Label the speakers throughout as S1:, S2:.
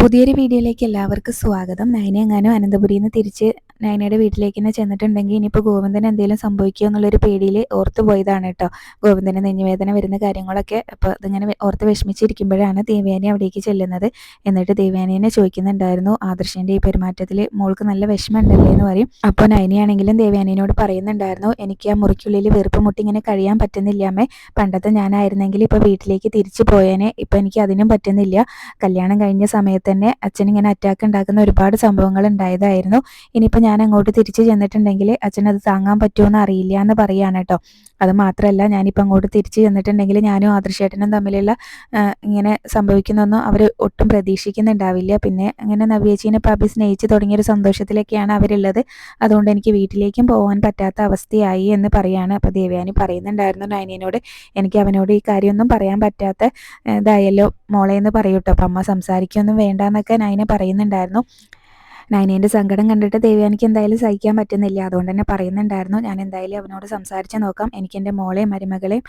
S1: പുതിയൊരു വീഡിയോയിലേക്ക് എല്ലാവർക്കും സ്വാഗതം. നയന എങ്ങാനും അനന്തപുരിയിൽ നിന്ന് തിരിച്ച് നയനയുടെ വീട്ടിലേക്ക് തന്നെ ചെന്നിട്ടുണ്ടെങ്കിൽ ഇനിയിപ്പോൾ ഗോവിന്ദന് എന്തെങ്കിലും സംഭവിക്കുമോ എന്നുള്ളൊരു പേടിയിൽ ഓർത്ത് പോയതാണ് കേട്ടോ. ഗോവിന്ദന് നെഞ്ഞുവേദന വരുന്ന കാര്യങ്ങളൊക്കെ അപ്പോൾ അതിങ്ങനെ ഓർത്ത് വിഷമിച്ചിരിക്കുമ്പോഴാണ് ദേവയാനി അവിടേക്ക് ചെല്ലുന്നത്. എന്നിട്ട് ദേവയാനിനെ ചോദിക്കുന്നുണ്ടായിരുന്നു, ആദർശൻ്റെ ഈ പെരുമാറ്റത്തിൽ മോൾക്ക് നല്ല വിഷമമുണ്ടല്ലേ എന്ന് പറയും. അപ്പോൾ നയനയാണെങ്കിലും ദേവയാനിയോട് പറയുന്നുണ്ടായിരുന്നു, എനിക്ക് ആ മുറിക്കുള്ളിൽ വെറുപ്പ് മുട്ടി ഇങ്ങനെ കഴിയാൻ പറ്റുന്നില്ല അമ്മേ. പണ്ടത്തെ ഞാനായിരുന്നെങ്കിൽ ഇപ്പോൾ വീട്ടിലേക്ക് തിരിച്ചു പോയേനെ. ഇപ്പോൾ എനിക്ക് അതിനും പറ്റുന്നില്ല. കല്യാണം കഴിഞ്ഞ സമയത്ത് തന്നെ അച്ഛനിങ്ങനെ അറ്റാക്ക് ഉണ്ടാക്കുന്ന ഒരുപാട് സംഭവങ്ങൾ ഉണ്ടായതായിരുന്നു. ഇനിയിപ്പോൾ ഞാൻ അങ്ങോട്ട് തിരിച്ചു ചെന്നിട്ടുണ്ടെങ്കിൽ അച്ഛനത് താങ്ങാൻ പറ്റുമോയെന്ന് അറിയില്ല എന്ന് പറയാണ് കേട്ടോ. അത് മാത്രമല്ല, ഞാനിപ്പോൾ അങ്ങോട്ട് തിരിച്ചു ചെന്നിട്ടുണ്ടെങ്കിൽ ഞാനും ആദർശേട്ടനും തമ്മിലുള്ള ഇങ്ങനെ സംഭവിക്കുന്നൊന്നും അവർ ഒട്ടും പ്രതീക്ഷിക്കുന്നുണ്ടാവില്ല. പിന്നെ അങ്ങനെ നവ്യേച്ചീനെ പാപ്പി സ്നേഹിച്ച് തുടങ്ങിയൊരു സന്തോഷത്തിലൊക്കെയാണ് അവരുള്ളത്. അതുകൊണ്ട് എനിക്ക് വീട്ടിലേക്കും പോകാൻ പറ്റാത്ത അവസ്ഥയായി എന്ന് പറയാണ്. അപ്പോൾ ദേവയാനി പറയുന്നുണ്ടായിരുന്നു നയനിയോട്, എനിക്ക് അവനോട് ഈ കാര്യമൊന്നും പറയാൻ പറ്റാത്ത ഇതായല്ലോ മോളെ എന്ന് പറയൂട്ടോ. അപ്പം അമ്മ സംസാരിക്കൊന്നും വേണ്ടെന്നൊക്കെ നയന പറയുന്നുണ്ടായിരുന്നു. നയനേൻ്റെ സങ്കടം കണ്ടിട്ട് ദേവയാനിക്ക് എന്തായാലും സഹിക്കാൻ പറ്റുന്നില്ല. അതുകൊണ്ട് തന്നെ പറയുന്നുണ്ടായിരുന്നു, ഞാൻ എന്തായാലും അവനോട് സംസാരിച്ച് നോക്കാം, എനിക്ക് എൻ്റെ മോളെയും മരുമകളെയും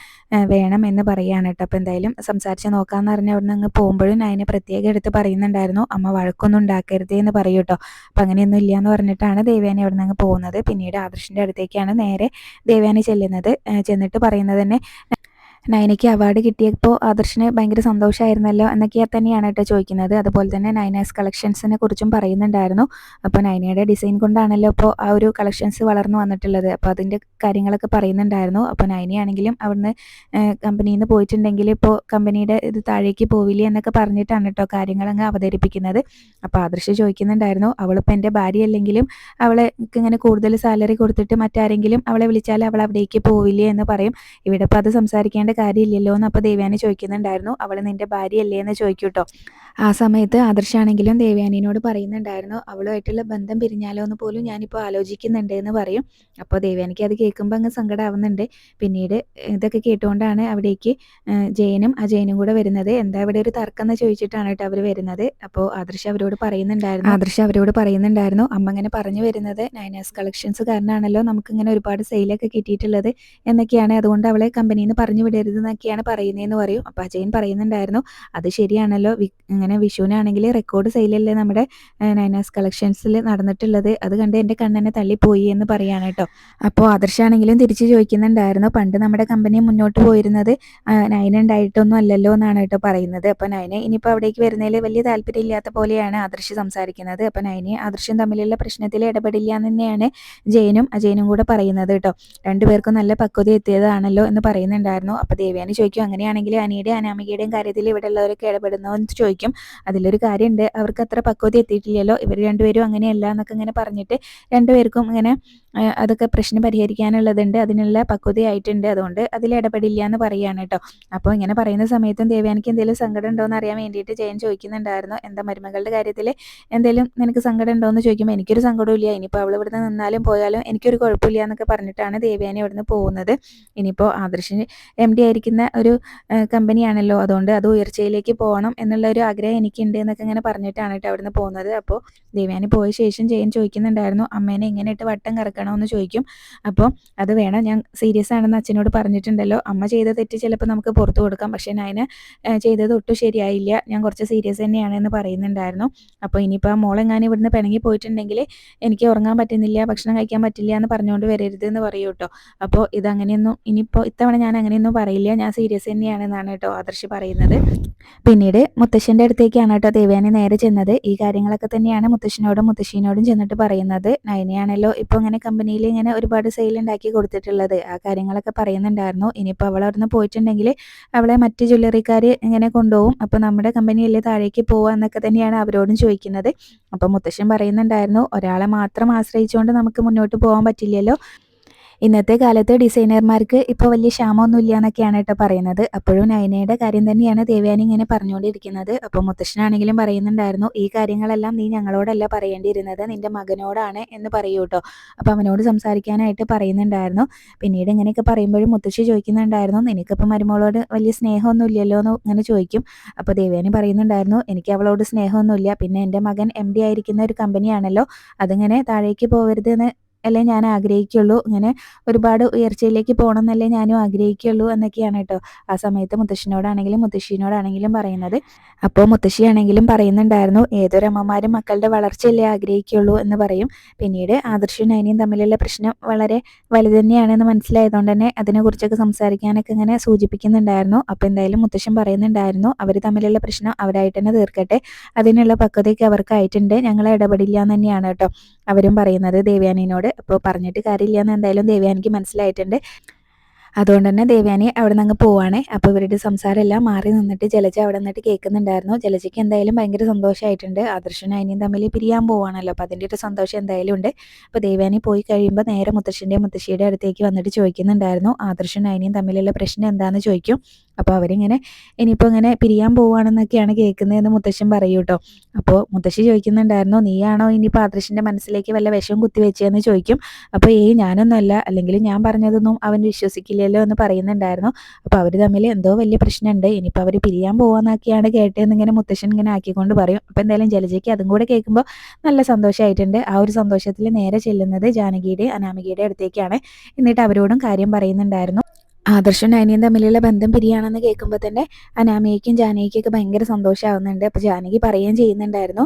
S1: വേണം എന്ന് പറയുകയാണ് കേട്ടോ. അപ്പോൾ എന്തായാലും സംസാരിച്ച് നോക്കാമെന്ന് പറഞ്ഞ് അവിടെ നിന്ന് പോകുമ്പോഴും നയനെ പ്രത്യേകം എടുത്ത് പറയുന്നുണ്ടായിരുന്നു, അമ്മ വഴക്കൊന്നും ഉണ്ടാക്കരുതേ എന്ന് പറയൂ കേട്ടോ. അപ്പം അങ്ങനെയൊന്നും ഇല്ല എന്ന് പറഞ്ഞിട്ടാണ് ദേവയാനി അവിടെ നിന്ന് പോകുന്നത്. പിന്നീട് ആദർശിൻ്റെ അടുത്തേക്കാണ് നേരെ ദേവയാനി ചെല്ലുന്നത്. ചെന്നിട്ട് പറയുന്നത് തന്നെ, നയനയ്ക്ക് അവാർഡ് കിട്ടിയപ്പോൾ ആദർശിന് ഭയങ്കര സന്തോഷമായിരുന്നല്ലോ എന്നൊക്കെ തന്നെയാണ് കേട്ടോ ചോദിക്കുന്നത്. അതുപോലെ തന്നെ നയനാസ് കളക്ഷൻസിനെ കുറിച്ചും പറയുന്നുണ്ടായിരുന്നു. അപ്പോൾ നയനയുടെ ഡിസൈൻ കൊണ്ടാണല്ലോ ഇപ്പോൾ ആ ഒരു കളക്ഷൻസ് വളർന്നു വന്നിട്ടുള്ളത്. അപ്പോൾ അതിൻ്റെ കാര്യങ്ങളൊക്കെ പറയുന്നുണ്ടായിരുന്നു. അപ്പോൾ നയനയാണെങ്കിലും അവിടുന്ന് കമ്പനിയിൽ നിന്ന് പോയിട്ടുണ്ടെങ്കിൽ ഇപ്പോൾ കമ്പനിയുടെ ഇത് താഴേക്ക് പോവില്ലേ എന്നൊക്കെ പറഞ്ഞിട്ടാണ് കേട്ടോ കാര്യങ്ങളങ്ങ് അവതരിപ്പിക്കുന്നത്. അപ്പോൾ ആദർശ് ചോദിക്കുന്നുണ്ടായിരുന്നു, അവളിപ്പോൾ എൻ്റെ ഭാര്യ അല്ലെങ്കിലും അവളെ ഇങ്ങനെ കൂടുതൽ സാലറി കൊടുത്തിട്ട് മറ്റാരെങ്കിലും അവളെ വിളിച്ചാൽ അവൾ അവിടേക്ക് പോവില്ലേ എന്ന് പറയും. ഇവിടെ ഇപ്പോൾ അത് സംസാരിക്കേണ്ട കാര്യമില്ലല്ലോ എന്ന് അപ്പോൾ ദേവയാനി ചോദിക്കുന്നുണ്ടായിരുന്നു, അവൾ നിന്റെ ഭാര്യയല്ലേ എന്ന് ചോദിക്കൂട്ടോ. ആ സമയത്ത് ആദർശാണെങ്കിലും ദേവയാനിയോട് പറയുന്നുണ്ടായിരുന്നു, അവളുമായിട്ടുള്ള ബന്ധം പിരിഞ്ഞാലോ എന്ന് പോലും ഞാനിപ്പോൾ ആലോചിക്കുന്നുണ്ട് എന്ന് പറയും. അപ്പോൾ ദേവയാനിക്ക് അത് കേൾക്കുമ്പോൾ അങ്ങ് സങ്കടമാവുന്നുണ്ട്. പിന്നീട് ഇതൊക്കെ കേട്ടുകൊണ്ടാണ് അവിടേക്ക് ജയനും അജയനും കൂടെ വരുന്നത്. എന്താ ഇവിടെ ഒരു തർക്കം എന്ന് ചോദിച്ചിട്ടാണ് കേട്ടോ അവർ വരുന്നത്. അപ്പോൾ ആദർശ് അവരോട് പറയുന്നുണ്ടായിരുന്നു, അമ്മ ഇങ്ങനെ പറഞ്ഞു വരുന്നത് നയനാസ് കളക്ഷൻസ് കാരണമാണല്ലോ നമുക്കിങ്ങനെ ഒരുപാട് സെയിലൊക്കെ കിട്ടിയിട്ടുള്ളത് എന്നൊക്കെയാണ്. അതുകൊണ്ട് അവളെ കമ്പനിയിൽ നിന്ന് പറഞ്ഞു വിടരുത് എന്നൊക്കെയാണ് പറയുന്നതെന്ന് പറയും. അപ്പോൾ അജയൻ പറയുന്നുണ്ടായിരുന്നു, അത് ശരിയാണല്ലോ, ഇങ്ങനെ വിഷുവിനാണെങ്കിൽ റെക്കോർഡ് സെയിലല്ലേ നമ്മുടെ നയനാസ് കളക്ഷൻസിൽ നടന്നിട്ടുള്ളത്, അത് കണ്ട് എൻ്റെ കണ്ണെന്നെ തള്ളിപ്പോയി എന്ന് പറയാണ് കേട്ടോ. അപ്പോൾ ആദർശാണെങ്കിലും തിരിച്ച് ചോദിക്കുന്നുണ്ടായിരുന്നു, പണ്ട് നമ്മുടെ കമ്പനി മുന്നോട്ട് പോയിരുന്നത് നയന ഉണ്ടായിട്ടൊന്നും അല്ലല്ലോ എന്നാണ് കേട്ടോ പറയുന്നത്. അപ്പോൾ നയന ഇനിയിപ്പോൾ അവിടേക്ക് വരുന്നതിൽ വലിയ താല്പര്യമില്ലാത്ത പോലെയാണ് ആദർശ് സംസാരിക്കുന്നത്. അപ്പോൾ നയനെ ആദർശം തമ്മിലുള്ള പ്രശ്നത്തിൽ ഇടപെടില്ല എന്ന് തന്നെയാണ് ജയനും അജയനും കൂടെ പറയുന്നത് കേട്ടോ. രണ്ടുപേർക്കും നല്ല പക്വത എത്തിയതാണല്ലോ എന്ന് പറയുന്നുണ്ടായിരുന്നു. അപ്പോൾ ദേവയാനി ചോദിക്കും, അങ്ങനെയാണെങ്കിൽ അനിയുടെയും അനാമികയുടെയും കാര്യത്തിൽ ഇവിടെ ഉള്ളവരൊക്കെ ഇടപെടുന്നോ എന്ന് ചോദിക്കും. അതിലൊരു കാര്യമുണ്ട്, അവർക്ക് അത്ര പക്വത എത്തിയിട്ടില്ലല്ലോ, ഇവർ രണ്ടുപേരും അങ്ങനെയല്ല എന്നൊക്കെ ഇങ്ങനെ പറഞ്ഞിട്ട് രണ്ടുപേർക്കും ഇങ്ങനെ അതൊക്കെ പ്രശ്നം പരിഹരിക്കാനുള്ളതുണ്ട്, അതിനുള്ള പക്വതയായിട്ടുണ്ട്, അതുകൊണ്ട് അതിൽ ഇടപെടില്ല എന്ന് പറയുകയാണ് കേട്ടോ. അപ്പോൾ ഇങ്ങനെ പറയുന്ന സമയത്തും ദേവയാനിക്ക് എന്തെങ്കിലും സങ്കടം ഉണ്ടോ എന്ന് അറിയാൻ വേണ്ടിയിട്ട് ജയൻ ചോദിക്കുന്നുണ്ടായിരുന്നു, എന്താ മരുമകളുടെ കാര്യത്തിൽ എന്തെങ്കിലും നിനക്ക് സങ്കടം ഉണ്ടോ എന്ന് ചോദിക്കുമ്പോൾ എനിക്കൊരു സങ്കടവും ഇല്ല, ഇനിയിപ്പോൾ അവൾ ഇവിടുന്ന് നിന്നാലും പോയാലും എനിക്കൊരു കുഴപ്പമില്ല എന്നൊക്കെ പറഞ്ഞിട്ടാണ് ദേവയാനി ഇവിടുന്ന് പോകുന്നത്. ഇനിയിപ്പോൾ ആദർശിന് MD ആയിരിക്കുന്ന ഒരു കമ്പനിയാണല്ലോ, അതുകൊണ്ട് അത് ഉയർച്ചയിലേക്ക് പോകണം എന്നുള്ള ഒരു ആഗ്രഹം എനിക്കുണ്ട് എന്നൊക്കെ ഇങ്ങനെ പറഞ്ഞിട്ടാണ് കേട്ടോ അവിടുന്ന് പോകുന്നത്. അപ്പോൾ ദേവയാനി പോയ ശേഷം ജയൻ ചോദിക്കുന്നുണ്ടായിരുന്നു, അമ്മേനെ ഇങ്ങനെ ഇട്ട് വട്ടം കറക്കണമെന്ന് ചോദിക്കും. അപ്പോൾ അത് വേണം, ഞാൻ സീരിയസ് ആണെന്ന് അച്ഛനോട് പറഞ്ഞിട്ടുണ്ടല്ലോ, അമ്മ ചെയ്ത തെറ്റ് ചിലപ്പോൾ നമുക്ക് പുറത്തു കൊടുക്കാം, പക്ഷേ നയന ചെയ്തത് ഒട്ടും ശരിയായില്ല, ഞാൻ കുറച്ച് സീരിയസ് തന്നെയാണ് എന്ന് പറയുന്നുണ്ടായിരുന്നു. അപ്പോൾ ഇനിയിപ്പോൾ ആ മോളെങ്ങാനും ഇവിടുന്ന് പിണങ്ങി പോയിട്ടുണ്ടെങ്കിൽ എനിക്ക് ഉറങ്ങാൻ പറ്റുന്നില്ല, ഭക്ഷണം കഴിക്കാൻ പറ്റില്ല എന്ന് പറഞ്ഞുകൊണ്ട് വരരുത് എന്ന് പറയൂ കേട്ടോ. അപ്പോൾ ഇതങ്ങനെയൊന്നും ഇനിയിപ്പോൾ ഇത്തവണ ഞാൻ അങ്ങനെയൊന്നും പറയില്ല, ഞാൻ സീരിയസ് തന്നെയാണെന്നാണ് കേട്ടോ ആദർശ് പറയുന്നത്. പിന്നീട് മുത്തശ്ശൻ്റെ അടുത്തേക്കാണ് കേട്ടോ ദേവയാനി നേരെ ചെന്നത്. ഈ കാര്യങ്ങളൊക്കെ തന്നെയാണ് മുത്തശ്ശനോടും മുത്തശ്ശീനോടും ചെന്നിട്ട് പറയുന്നത്. നയനയാണല്ലോ ഇപ്പോൾ ഇങ്ങനെ കമ്പനിയിൽ ഇങ്ങനെ ഒരുപാട് സെയിൽ ഉണ്ടാക്കി കൊടുത്തിട്ടുള്ളത്, ആ കാര്യങ്ങളൊക്കെ പറയുന്നുണ്ടായിരുന്നു. ഇനിയിപ്പോൾ അവൾ അവിടുന്ന് പോയിട്ടുണ്ടെങ്കിൽ അവളെ മറ്റ് ജ്വല്ലറിക്കാർ ഇങ്ങനെ കൊണ്ടുപോകും, അപ്പോൾ നമ്മുടെ കമ്പനിയല്ലേ താഴേക്ക് പോവുക എന്നൊക്കെ തന്നെയാണ് അവരോടും ചോദിക്കുന്നത്. അപ്പോൾ മുത്തശ്ശൻ പറയുന്നുണ്ടായിരുന്നു, ഒരാളെ മാത്രം ആശ്രയിച്ചുകൊണ്ട് നമുക്ക് മുന്നോട്ട് പോകാൻ പറ്റില്ലല്ലോ, ഇന്നത്തെ കാലത്ത് ഡിസൈനർമാർക്ക് ഇപ്പോൾ വലിയ ക്ഷാമമൊന്നുമില്ല എന്നൊക്കെയാണ് കേട്ടോ പറയുന്നത്. അപ്പോഴും നയനയുടെ കാര്യം തന്നെയാണ് ദേവയാനി ഇങ്ങനെ പറഞ്ഞുകൊണ്ടിരിക്കുന്നത്. അപ്പോൾ മുത്തശ്ശനാണെങ്കിലും പറയുന്നുണ്ടായിരുന്നു, ഈ കാര്യങ്ങളെല്ലാം നീ ഞങ്ങളോടല്ല പറയേണ്ടിയിരുന്നത്, നിൻ്റെ മകനോടാണ് എന്ന് പറയൂ കേട്ടോ. അപ്പോൾ അവനോട് സംസാരിക്കാനായിട്ട് പറയുന്നുണ്ടായിരുന്നു. പിന്നീട് ഇങ്ങനെയൊക്കെ പറയുമ്പോഴും മുത്തശ്ശി ചോദിക്കുന്നുണ്ടായിരുന്നു, നിനക്കിപ്പോൾ മരുമോളോട് വലിയ സ്നേഹമൊന്നും ഇല്ലല്ലോ എന്ന് ഇങ്ങനെ ചോദിക്കും. അപ്പോൾ ദേവയാനി പറയുന്നുണ്ടായിരുന്നു, എനിക്ക് അവളോട് സ്നേഹമൊന്നുമില്ല, പിന്നെ എൻ്റെ മകൻ MD ആയിരിക്കുന്ന ഒരു കമ്പനിയാണല്ലോ, അതിങ്ങനെ താഴേക്ക് പോകരുത് എന്ന് അല്ലേ ഞാൻ ആഗ്രഹിക്കുള്ളൂ, ഇങ്ങനെ ഒരുപാട് ഉയർച്ചയിലേക്ക് പോകണം എന്നല്ലേ ഞാനും ആഗ്രഹിക്കുള്ളൂ എന്നൊക്കെയാണ് കേട്ടോ ആ സമയത്ത് മുത്തശ്ശനോടാണെങ്കിലും മുത്തശ്ശീനോടാണെങ്കിലും പറയുന്നത്. അപ്പോൾ മുത്തശ്ശിയാണെങ്കിലും പറയുന്നുണ്ടായിരുന്നു, ഏതൊരമ്മമാരും മക്കളുടെ വളർച്ചയല്ലേ ആഗ്രഹിക്കുള്ളൂ എന്ന് പറയും. പിന്നീട് ആദർശവും നയനയും തമ്മിലുള്ള പ്രശ്നം വളരെ വലുത് തന്നെയാണെന്ന് മനസ്സിലായതുകൊണ്ട് തന്നെ അതിനെക്കുറിച്ചൊക്കെ സംസാരിക്കാനൊക്കെ ഇങ്ങനെ സൂചിപ്പിക്കുന്നുണ്ടായിരുന്നു. അപ്പോൾ എന്തായാലും മുത്തശ്ശൻ പറയുന്നുണ്ടായിരുന്നു, അവർ തമ്മിലുള്ള പ്രശ്നം അവരായിട്ട് തന്നെ തീർക്കട്ടെ, അതിനുള്ള പക്വതയൊക്കെ അവർക്കായിട്ടുണ്ട്, ഞങ്ങൾ ഇടപെടില്ല എന്ന് തന്നെയാണ് കേട്ടോ അവരും പറയുന്നത് ദേവയാനീനോട്. അപ്പോൾ പറഞ്ഞിട്ട് കാര്യമില്ല എന്ന് എന്തായാലും ദേവയാനിക്ക് മനസ്സിലായിട്ടുണ്ട്. അതുകൊണ്ട് തന്നെ ദേവയാനി അവിടെ നിന്ന് അങ്ങ് പോവാണ്. അപ്പോൾ ഇവരുടെ സംസാരം എല്ലാം മാറി നിന്നിട്ട് ജലജ അവിടെ നിന്നിട്ട് കേൾക്കുന്നുണ്ടായിരുന്നു. ജലജയ്ക്ക് എന്തായാലും ഭയങ്കര സന്തോഷമായിട്ടുണ്ട്. ആദർശനും നയനയും തമ്മിൽ പിരിയാൻ പോവാണല്ലോ, അപ്പോൾ അതിൻ്റെ ഒരു സന്തോഷം എന്തായാലും ഉണ്ട്. അപ്പോൾ ദേവയാനി പോയി കഴിയുമ്പോൾ നേരെ മുത്തശ്ശൻ്റെയും മുത്തശ്ശിയുടെ അടുത്തേക്ക് വന്നിട്ട് ചോദിക്കുന്നുണ്ടായിരുന്നു, ആദർശനും നയനയും തമ്മിലുള്ള പ്രശ്നം എന്താണെന്ന് ചോദിക്കും. അപ്പോൾ അവരിങ്ങനെ ഇനിയിപ്പോൾ ഇങ്ങനെ പിരിയാൻ പോവുകയാണെന്നൊക്കെയാണ് കേൾക്കുന്നതെന്ന് മുത്തശ്ശൻ പറയൂ കേട്ടോ. അപ്പോൾ മുത്തശ്ശി ചോദിക്കുന്നുണ്ടായിരുന്നു, നീയാണോ ഇനിയിപ്പോൾ ആദർശിൻ്റെ മനസ്സിലേക്ക് വല്ല വിഷവും കുത്തിവെച്ചതെന്ന് ചോദിക്കും. അപ്പോൾ ഞാനൊന്നുമല്ല, അല്ലെങ്കിൽ ഞാൻ പറഞ്ഞതൊന്നും അവൻ വിശ്വസിക്കില്ലല്ലോ എന്ന് പറയുന്നുണ്ടായിരുന്നു. അപ്പോൾ അവർ തമ്മിൽ എന്തോ വലിയ പ്രശ്നമുണ്ട്, ഇനിയിപ്പോൾ അവർ പിരിയാൻ പോവാന്നൊക്കെയാണ് കേട്ടതെന്ന് ഇങ്ങനെ മുത്തശ്ശൻ ഇങ്ങനെ ആക്കിക്കൊണ്ട് പറയും. അപ്പോൾ എന്തായാലും ജലജയ്ക്ക് അതും കൂടെ കേൾക്കുമ്പോൾ നല്ല സന്തോഷമായിട്ടുണ്ട്. ആ ഒരു സന്തോഷത്തിൽ നേരെ ചെല്ലുന്നത് ജാനകിയുടെ അനാമികയുടെ അടുത്തേക്കാണ്. എന്നിട്ട് അവരോടും കാര്യം പറയുന്നുണ്ടായിരുന്നു. ആദർശവും നയനയും തമ്മിലുള്ള ബന്ധം പിരിയാണെന്ന് കേൾക്കുമ്പോൾ തന്നെ അനാമികയ്ക്കും ജാനകിക്കൊക്കെ ഭയങ്കര സന്തോഷമാവുന്നുണ്ട്. അപ്പോൾ ജാനകി പറയുകയും ചെയ്യുന്നുണ്ടായിരുന്നു,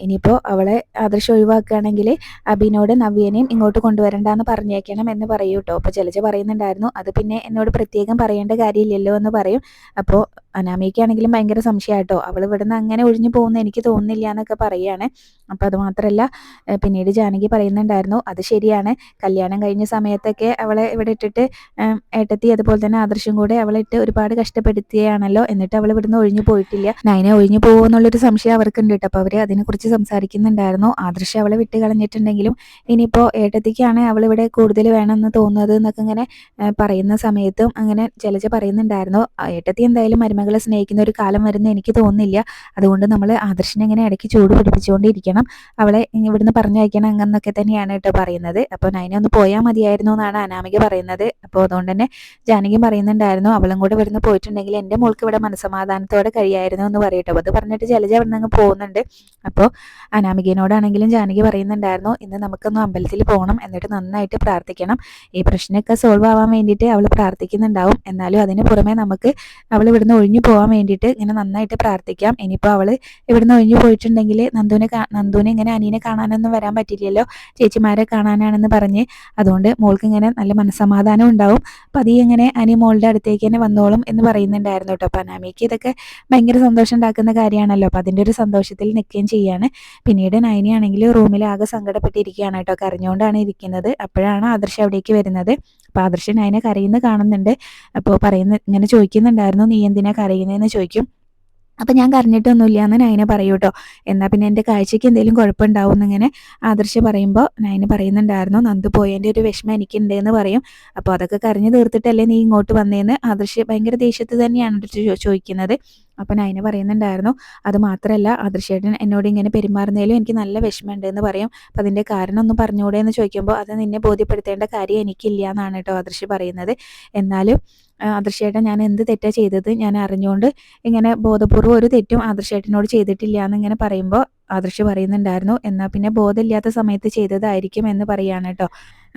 S1: ഇനിയിപ്പോൾ അവളെ ആദർശം ഒഴിവാക്കുകയാണെങ്കിൽ അഭിനോട് നവ്യനെയും ഇങ്ങോട്ട് കൊണ്ടുവരണ്ടെന്ന് പറഞ്ഞേക്കണം എന്ന് പറയൂ കേട്ടോ. അപ്പോൾ ജലജ പറയുന്നുണ്ടായിരുന്നു, അത് പിന്നെ എന്നോട് പ്രത്യേകം പറയേണ്ട കാര്യമില്ലല്ലോ എന്ന് പറയും. അപ്പോൾ അനാമികയ്ക്കാണെങ്കിലും ഭയങ്കര സംശയമായിട്ടോ, അവൾ ഇവിടുന്ന് അങ്ങനെ ഒഴിഞ്ഞു പോകുന്ന എനിക്ക് തോന്നുന്നില്ല എന്നൊക്കെ പറയുകയാണ്. അപ്പോൾ അതുമാത്രമല്ല, പിന്നീട് ജാനകി പറയുന്നുണ്ടായിരുന്നു, അത് ശരിയാണ്, കല്യാണം കഴിഞ്ഞ സമയത്തൊക്കെ അവളെ ഇവിടെ ഇട്ടിട്ട് ഏട്ടത്തി അതുപോലെ തന്നെ ആദർശം കൂടെ അവളെ ഇട്ട് ഒരുപാട് കഷ്ടപ്പെടുത്തിയാണല്ലോ, എന്നിട്ട് അവൾ ഇവിടുന്ന് ഒഴിഞ്ഞു പോയിട്ടില്ല, നയനെ ഒഴിഞ്ഞു പോകുമോ എന്നുള്ളൊരു സംശയം അവർക്കുണ്ട് കേട്ടോ. അപ്പോൾ അവർ അതിനെക്കുറിച്ച് സംസാരിക്കുന്നുണ്ടായിരുന്നു. ആദർശം അവളെ വിട്ട് കളഞ്ഞിട്ടുണ്ടെങ്കിലും ഇനിയിപ്പോൾ ഏട്ടത്തിക്കാണ് അവളിവിടെ കൂടുതൽ വേണമെന്ന് തോന്നുന്നത് എന്നൊക്കെ ഇങ്ങനെ പറയുന്ന സമയത്തും അങ്ങനെ ജലജ പറയുന്നുണ്ടായിരുന്നു, ഏട്ടത്തി എന്തായാലും മരുമകളെ സ്നേഹിക്കുന്ന ഒരു കാലം വരുന്ന എനിക്ക് തോന്നുന്നില്ല, അതുകൊണ്ട് നമ്മൾ ആദർശിനെ ഇങ്ങനെ ഇടയ്ക്ക് ചൂട് പിടിപ്പിച്ചുകൊണ്ടിരിക്കണം, അവളെ ഇവിടുന്ന് പറഞ്ഞയക്കണം അങ്ങനൊക്കെ തന്നെയാണ് കേട്ടോ പറയുന്നത്. അപ്പോൾ നയന ഒന്ന് പോയാൽ മതിയായിരുന്നു എന്നാണ് അനാമിക പറയുന്നത്. അപ്പോൾ അതുകൊണ്ട് തന്നെ ജാനകി പറയുന്നുണ്ടായിരുന്നു, അവളും കൂടെ ഇവിടുന്ന് പോയിട്ടുണ്ടെങ്കിൽ എൻ്റെ മോൾക്ക് ഇവിടെ മനസ്സമാധാനത്തോടെ കഴിയായിരുന്നു എന്ന് പറയട്ടോ. അത് പറഞ്ഞിട്ട് ജലജ ഇവിടെ നിന്ന് പോകുന്നുണ്ട്. അപ്പോൾ അനാമികയോടാണെങ്കിലും ജാനകി പറയുന്നുണ്ടായിരുന്നു, ഇന്ന് നമുക്കൊന്ന് അമ്പലത്തിൽ പോകണം, എന്നിട്ട് നന്നായിട്ട് പ്രാർത്ഥിക്കണം, ഈ പ്രശ്നമൊക്കെ സോൾവ് ആവാൻ വേണ്ടിയിട്ട് അവൾ പ്രാർത്ഥിക്കുന്നുണ്ടാവും, എന്നാലും അതിന് പുറമെ നമുക്ക് അവൾ ഇവിടുന്ന് ഒഴിഞ്ഞു പോകാൻ വേണ്ടിയിട്ട് ഇങ്ങനെ നന്നായിട്ട് പ്രാർത്ഥിക്കാം. ഇനിയിപ്പോൾ അവൾ ഇവിടുന്ന് ഒഴിഞ്ഞു പോയിട്ടുണ്ടെങ്കിൽ നന്ദുവിനെ ഇങ്ങനെ അനിയനെ കാണാനൊന്നും വരാൻ പറ്റില്ലല്ലോ, ചേച്ചിമാരെ കാണാനാണെന്ന് പറഞ്ഞ്, അതുകൊണ്ട് മോൾക്ക് ഇങ്ങനെ നല്ല മനസ്സമാധാനം ഉണ്ടാവും, പതിയെ ഇങ്ങനെ അനി മോളുടെ അടുത്തേക്ക് തന്നെ വന്നോളും എന്ന് പറയുന്നുണ്ടായിരുന്നു കേട്ടോ. അപ്പോൾ അനാമിക്ക് ഇതൊക്കെ ഭയങ്കര സന്തോഷം ഉണ്ടാക്കുന്ന കാര്യമാണല്ലോ, അപ്പോൾ അതിൻ്റെ ഒരു സന്തോഷത്തിൽ നിൽക്കുകയും ചെയ്യാണ്. പിന്നീട് നയനിയാണെങ്കിൽ റൂമിൽ ആകെ സങ്കടപ്പെട്ടിരിക്കുകയാണ് കേട്ടോ, കരഞ്ഞുകൊണ്ടാണ് ഇരിക്കുന്നത്. അപ്പോഴാണ് ആദർശ് അവിടേക്ക് വരുന്നത്. അപ്പോൾ ആദർശ് നയനെ കരയുന്നത് കാണുന്നുണ്ട്. അപ്പോൾ ഇങ്ങനെ ചോദിക്കുന്നുണ്ടായിരുന്നു, നീ എന്തിനാ കരയുന്നതെന്ന് ചോദിക്കും. അപ്പം ഞാൻ കരഞ്ഞിട്ടൊന്നുമില്ല എന്ന് നയന പറയൂ കേട്ടോ. എന്നാൽ പിന്നെ എൻ്റെ കാഴ്ചയ്ക്ക് എന്തെങ്കിലും കുഴപ്പമുണ്ടാവും എന്നിങ്ങനെ ആദർശ് പറയുമ്പോൾ നയന പറയുന്നുണ്ടായിരുന്നു, നന്ദു പോയതിൻ്റെ ഒരു വിഷമം എനിക്കുണ്ട് എന്ന് പറയും. അപ്പോൾ അതൊക്കെ കരഞ്ഞു തീർത്തിട്ടല്ലേ നീ ഇങ്ങോട്ട് വന്നേന്ന് ആദർശ് ഭയങ്കര ദേഷ്യത്തിൽ തന്നെയാണ് ചോദിക്കുന്നത്. അപ്പം നയന പറയുന്നുണ്ടായിരുന്നു, അത് മാത്രമല്ല ആദർശേട്ടൻ എന്നോട് ഇങ്ങനെ പെരുമാറുന്നതിലും എനിക്ക് നല്ല വിഷമമുണ്ട് എന്ന് പറയും. അപ്പം അതിൻ്റെ കാരണം ഒന്ന് പറഞ്ഞുകൂടെ എന്ന് ചോദിക്കുമ്പോൾ അത് നിന്നെ ബോധ്യപ്പെടുത്തേണ്ട കാര്യം എനിക്കില്ല എന്നാണ് കേട്ടോ ആദർശ് പറയുന്നത്. എന്നാലും ആദർശേട്ടൻ ഞാൻ എന്ത് തെറ്റാ ചെയ്തത്, ഞാൻ അറിഞ്ഞുകൊണ്ട് ഇങ്ങനെ ബോധപൂർവ്വം ഒരു തെറ്റും ആദർശേട്ടനോട് ചെയ്തിട്ടില്ല എന്നിങ്ങനെ പറയുമ്പോൾ ആദർശ് പറയുന്നുണ്ടായിരുന്നു, എന്നാൽ പിന്നെ ബോധമില്ലാത്ത സമയത്ത് ചെയ്തതായിരിക്കും എന്ന് പറയാണ് കേട്ടോ.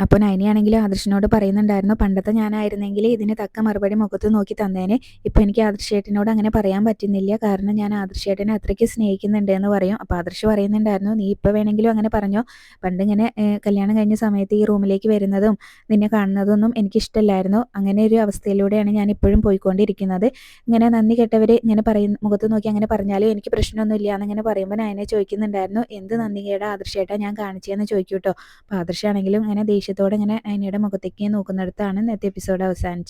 S1: അപ്പോൾ നയനിയാണെങ്കിലും ആദർശിനോട് പറയുന്നുണ്ടായിരുന്നു, പണ്ടത്തെ ഞാനായിരുന്നെങ്കിൽ ഇതിന് തക്ക മറുപടി മുഖത്ത് നോക്കി തന്നേനെ, ഇപ്പോൾ എനിക്ക് ആദർശേട്ടനോട് അങ്ങനെ പറയാൻ പറ്റുന്നില്ല, കാരണം ഞാൻ ആദർശേട്ടനെ അത്രയ്ക്ക് സ്നേഹിക്കുന്നുണ്ട് എന്ന് പറയും. അപ്പോൾ ആദർശ് പറയുന്നുണ്ടായിരുന്നു, നീ ഇപ്പോൾ വേണമെങ്കിലും അങ്ങനെ പറഞ്ഞോ, പണ്ട് ഇങ്ങനെ കല്യാണം കഴിഞ്ഞ സമയത്ത് ഈ റൂമിലേക്ക് വരുന്നതും നിന്നെ കാണുന്നതൊന്നും എനിക്കിഷ്ടമല്ലായിരുന്നു, അങ്ങനെ ഒരു അവസ്ഥയിലൂടെയാണ് ഞാൻ ഇപ്പോഴും പോയിക്കൊണ്ടിരിക്കുന്നത്, ഇങ്ങനെ നന്ദി കെട്ടവർ ഇങ്ങനെ മുഖത്ത് നോക്കി അങ്ങനെ പറഞ്ഞാലും എനിക്ക് പ്രശ്നമൊന്നുമില്ല എന്നിങ്ങനെ പറയുമ്പോൾ നയനെ ചോദിക്കുന്നുണ്ടായിരുന്നു, എന്ത് നന്ദികേടാ ആദർശേട്ടാ ഞാൻ കാണിച്ചതെന്ന് ചോദിക്കൂട്ടോ. അപ്പോൾ ആദർശാണെങ്കിലും ഇങ്ങനെ ദേഷ്യത്തോടെ ഇങ്ങനെ നയനയുടെ മുഖത്തേക്ക് നോക്കുന്നിടത്താണ് ഇന്നത്തെ എപ്പിസോഡ് അവസാനിച്ചത്.